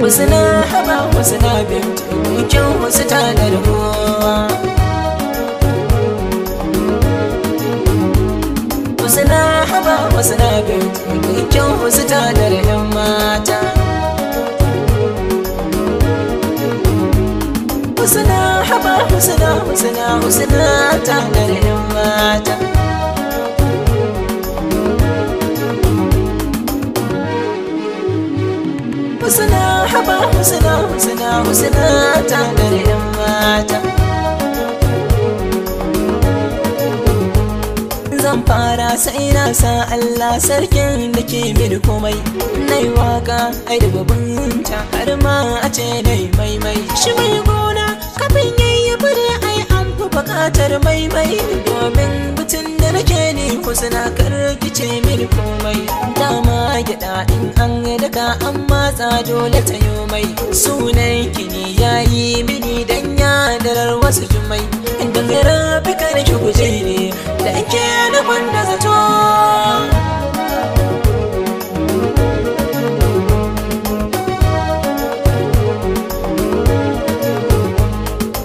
Husna haba husna bintu kyau wasu tanar kowa. Husna haba husna bintu kyau wasu tanar yan mata. Husna haba husna tanar yan mata. Husna haba husna tanar yan mata. Zan fara sai na sa Allah sarkin da ke mini komai. Nai waka ai da babunta har ma a ce nai maimai. Shi mai gona kafin yayi fure ai an fi bukatar maimai. Domin butun da nake ni husna karkice mini komai. Dama gyaɗa in an daka an matsa dole ta yi mai. Sunan kini yayi mini dan yadarar wasu jumai. Idan rabi kar ki guje ne da ake na wanda zato.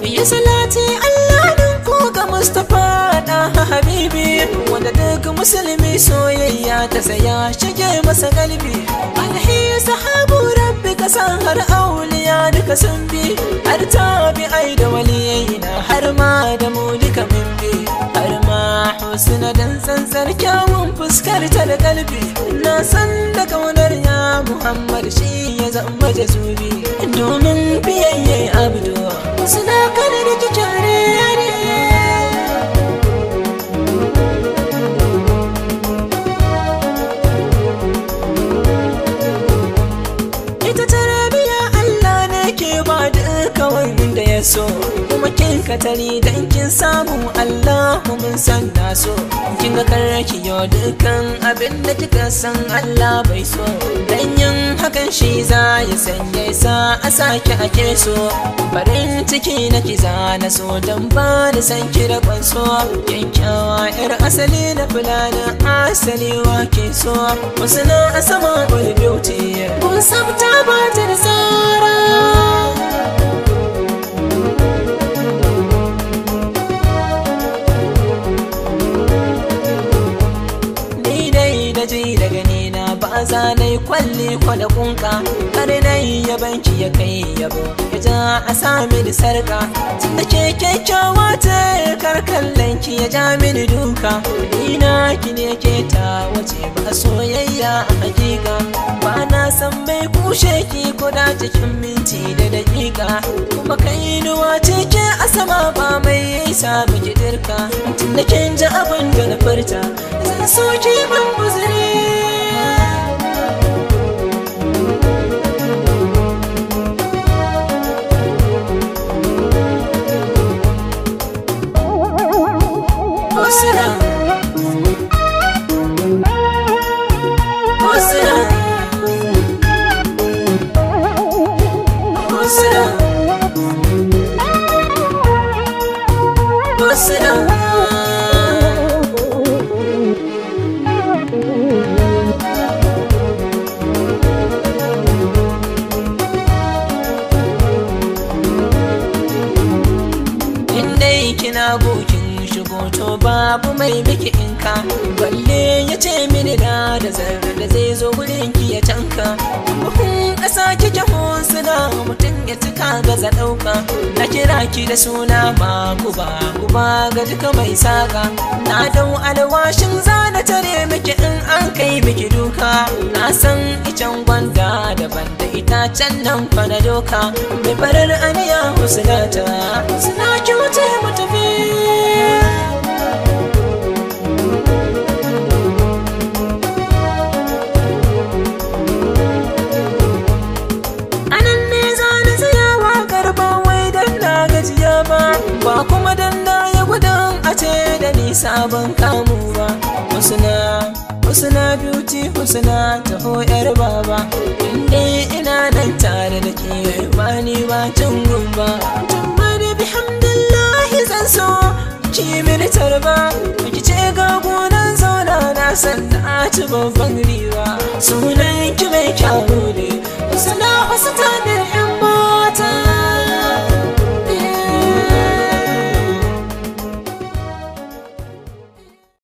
Ya salati Allah nan ko ga Mustapha da Habibi, wanda duk musulmi soyayya ta saya shige masa galbi. Alhi sahabu rabbi kasan har auliya duka sun bi, har tabi'ai da waliyai na har ma da mu duka mun bi. Har ma husna dan tsantsar kyawun fuskar ta da galbi. Na san da kaunar ya Muhammad shi ya zama jazubi. Domin biyayye abdu suna kana da kyare ne. Ita tarabiya Allah ne ke ba duka wanda ya so. Kuma kin katari dan kin samu Allahu mun san na so. Kin ga karki yo dukan abin da kika san Allah bai so. Dan yin hakan shi za ya sanya sa a sake ake so. Farin ciki na kiza na so dan ba da san ki da kwanso. Kyakkyawa yar asali da fulani asali wa ke so. Wasu na a sama wani beauty kun sabta ba ta da tsara. Ba za na yi kwalli kwada kunka, har na yi yabanki ya kai yabo ya ja a sami da sarka. Tun da ke kyakkyawa ta karkallanki ya ja mini duka. Ina ki ne ke ta wace ba soyayya a hakika. Ba na san mai kushe ki ko da cikin minti da dakika. Kuma kai nuwa ce ke a sama ba mai sa miki dirka. Tun da kin ji abin da na furta zan so ki ban guzuri. Kina bukin shigo to babu mai biki inka. Balle ya ce mini da zarra da zai zo gurin ki ya tanka. Buhun ƙasa kike husna mutum ya cika gaza ɗauka. Na kira ki da suna ba guba ga duka mai saka. Na dau alwashin zana tare miki in an kai miki duka. Na san icen gwanda daban da itacen nan fa na doka. Mai farar aniya husnata husna ki wuce mu tafi. Anan ne za na tsaya waƙar ba wai dan na gajiya ba kuma dan na ya gudun a ce da nisa. sabon kamu ba. Husna beauty Husna taho yar baba, indai ina nan tare da ke ba ni ba can gumba. Tumma da bihamdillahi zan so ki mini tarba, ki ce ga gonan zauna na san na ci babban